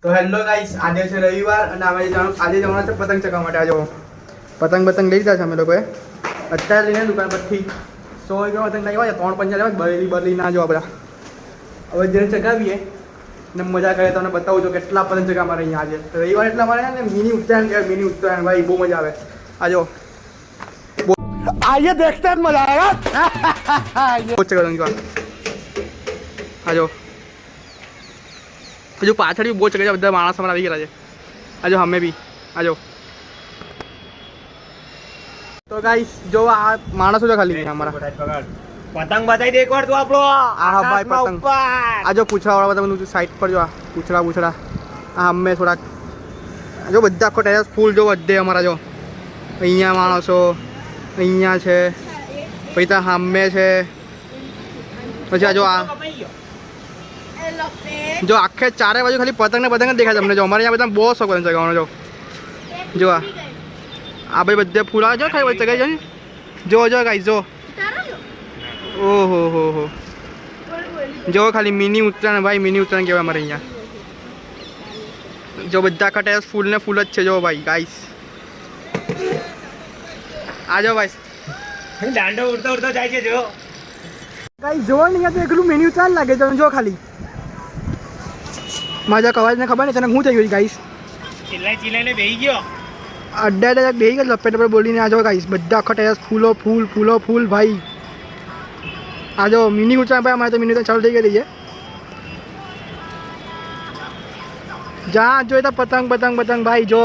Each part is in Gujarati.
તો હેલો ગાઈસ, આજે છે રવિવાર અને આજે જવાના છે પતંગ ચગાવવા માટે. આજો પતંગ લઈ લીધા છે અમે લોકોએ અત્યારે લઈને દુકાન પરથી 100 રૂપિયા પતંગ લાવ્યા છે. 3 પંજા લેવા બરલી ના જો બધા. હવે જેને ચગાવીએ ને મજા કરે તમને બતાવું છું કેટલા પતંગ ચગા મારે અહીંયા આજે રવિવાર એટલે અમારે ને મિની ઉત્તરાયણ કહેવાય. મિની ઉત્તરાયણ ભાઈ બહુ મજા આવે. આજો आइए देखते हैं मजा आएगा. आजो हजू पाछड़ भी बहुत चगे બધા માણસ અમારા આવી ગયા છે. આજો અમે બી આજો. તો ગાઈસ જો આ માણસો જો ખાલી અમારા પતંગ બતાવી દે એકવાર તું આપણો. આ ભાઈ પતંગ આજો પૂછડા વાળા બધા સાઈડ પર જો આ પૂછડા આ અમે થોડાક જો બધા આખો ટેરેસ ફૂલ જો બધે અમારા જો અહીંયા માણસો અહીંયા છે પછી ત્યાં સામે છે પછી આ જો આ જો આખે ચારે બાજુ ખાલી પતંગ જ દેખાય તમને. જો અમારે અહીંયા બધા બહુ શોખ પતંગ ચગાવવાનો. જો આ ભાઈ બધે ફૂલ આવે છે ખાલી ચગાઈ જાય. જો ગાઈસ જો ઓહો હો જો ખાલી મિની ઉત્તરાયણ ભાઈ. મિની ઉત્તરાયણ કહેવાય અમારે અહીંયા. જો બધા આખા ટેરેસ ફૂલ ને ફૂલ જ છે. જો ભાઈ ગાઈસ આજો ભાઈ દાંડો ઉડતો જાય છે. જો ગાઈસ જોવા નહીં તો એકલું મિની ઉત્તરાયણ લાગે છે. જો ખાલી મારા કવાજને ખબર નહીં તને શું થઈ ગયું ગાઈસ. ચિલ્લાઈને બેહી ગયો અડ્ડા બેહી ગયો લપેટ પર બોલીને. આજો ગાઈસ બધા આખા ટેરેસ ફૂલ ભાઈ. આજો મિની ઉત્તરાયણ ભાઈ અમારે તો મિની ઉત્તરાયણ ચાલુ થઈ ગઈ છે. જ્યાં જોઈએ તો પતંગ ભાઈ. જો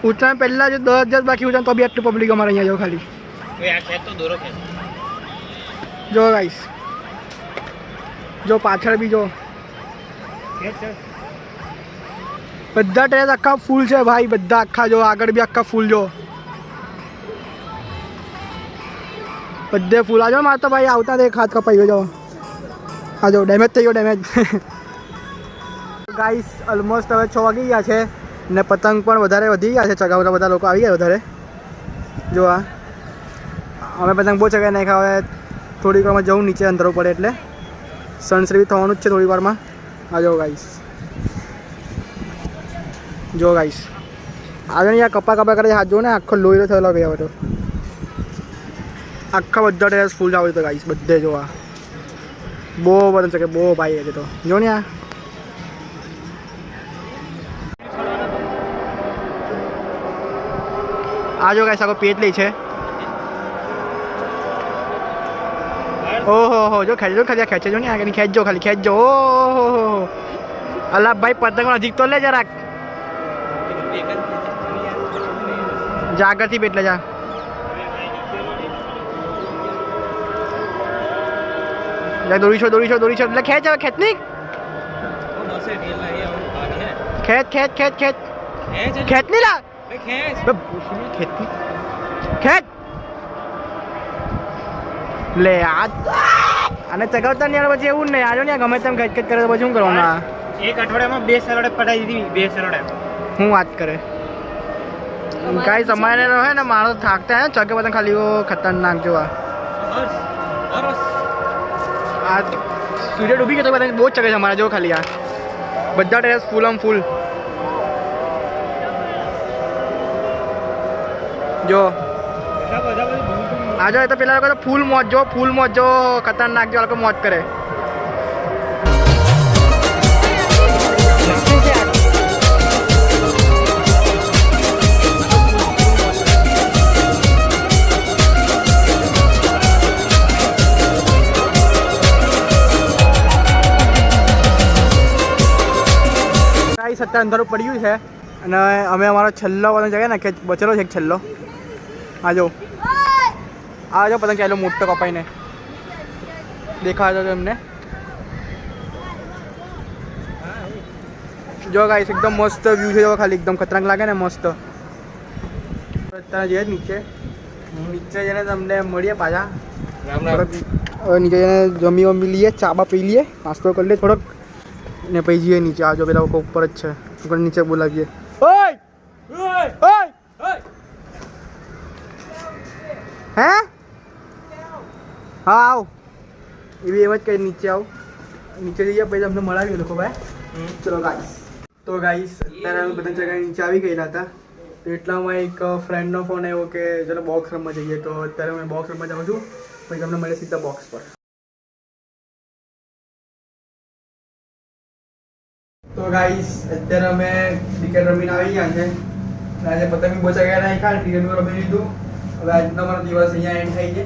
ઉત્તરાયણ પહેલાં જો 10,000 બાકી ઉત્તરાયણ તો બી આટલું પબ્લિક અમારે અહીંયા જો ખાલી. જો ગાઈસ જો પાછળ બી જો બધા ટેરેસ આખા ફૂલ છે ભાઈ. બધા આખા જો આગળ બી આખા ફૂલ જો બધે ફૂલ. આજો મારે તો ભાઈ આવતા દેખ હાથ કપાઈ ગયો. જો આજો ડેમેજ થઈ ગયો ડેમેજ. ગાઈસ ઓલમોસ્ટ હવે 6 વાગી ગયા છે ને પતંગ પણ વધારે વધી ગયા છે. ચગાવતા બધા લોકો આવી ગયા વધારે. જો આ અમે પતંગ બહુ ચગાવી નાખ્યા. હવે થોડીક વારમાં જવું નીચે અંધારું પડે એટલે સનસેટ થવાનું જ છે થોડી વારમાં. આ જો ગાઈસ આજે અહીંયા કપા કરે હાથ જો ને આખો લોહીનો થયેલો ગયા હતો. આખા બધા ટેરેસ ફૂલ આવે તો ગાઈસ બધે જોવા બહુ બધા છે બહુ ભાઈ એટલે તો જો ને આ જો ગાઈસ આખો પેટ લઈ છે. ઓહો જો ખેંચે જો ને આગળ ખેંચજો ખાલી ખેંચજો. ઓહો અલા ભાઈ પતંગ નજીક તો લે જરાક જાગરથી બેટલે જા. દોરી છો એટલે ખેંચ હવે ખેંચ નહીં ખેંચ નહીં લા ખેંચ લે આને ચગાવતા નહીં પછી એવું નહીં. આજો ને ગમે તેમ ખેંચ કરે તો પછી શું કરવાનું. એક અઠવાડિયામાં 2 સરોડે પટાઈ દીધી. 2 સરોડે હું વાત કરે કાંઈ સમાયને રહે ને માણસ થાકતા હે ચગે બધા ખાલી ખતરનાક જોવા. આ સૂર્ય ડૂબી ગયો તો બધા બહુ જ ચગે છે અમારા. જો ખાલી આ બધા ટેરેસ ફૂલ જો આજો તો પેલા લોકો તો ફૂલ મોજ જો ખતરનાક જો લોકો મોજ કરે. અત્યારે અંધારું પડ્યું છે અને અમે અમારો છેલ્લો પતંગ જગ્યા ને કે બચેલો છે એક છેલ્લો. આજો પતંગ ચાલો મોટો કપાઈને દેખાતો એમને. જો ગાઈસ એકદમ મસ્ત વ્યૂ છે. ખાલી એકદમ ખતરનાક લાગે ને મસ્ત. અત્યારે જઈએ નીચે જઈને તમને મળીએ પાછા. નીચે જઈને જમી લઈએ, ચાબા પી લઈએ, નાસ્તો કરી લઈએ થોડોક ને પછી જઈએ નીચે. આજો પેલા લોકો ઉપર જ છે નીચે બોલાવીએ. હે હા આવ એવી એમ જ કઈ નીચે આવ નીચે જઈએ પછી તમને મળાવીએ લોકો ભાઈ. ચલો ગાઈસ તો ગાઈસ અત્યારે અમે પતંગ ચગાવી નીચે આવી ગયેલા હતા તો એટલામાં એક ફ્રેન્ડનો ફોન આવ્યો કે ચલો બોક્સ રમવા જઈએ તો અત્યારે અમે બોક્સ રમવા જાઉં છું પછી તમને મળે સીધા બોક્સ પર. તો ગાઈસ અત્યારે અમે ક્રિકેટ રમીને આવી ગયા છે આજે પતંગ બહુ ચગાવ્યા નાખ્યા ક્રિકેટ રમી લીધું હવે આજનો મારો દિવસ અહીંયા એન્ડ થઈ છે.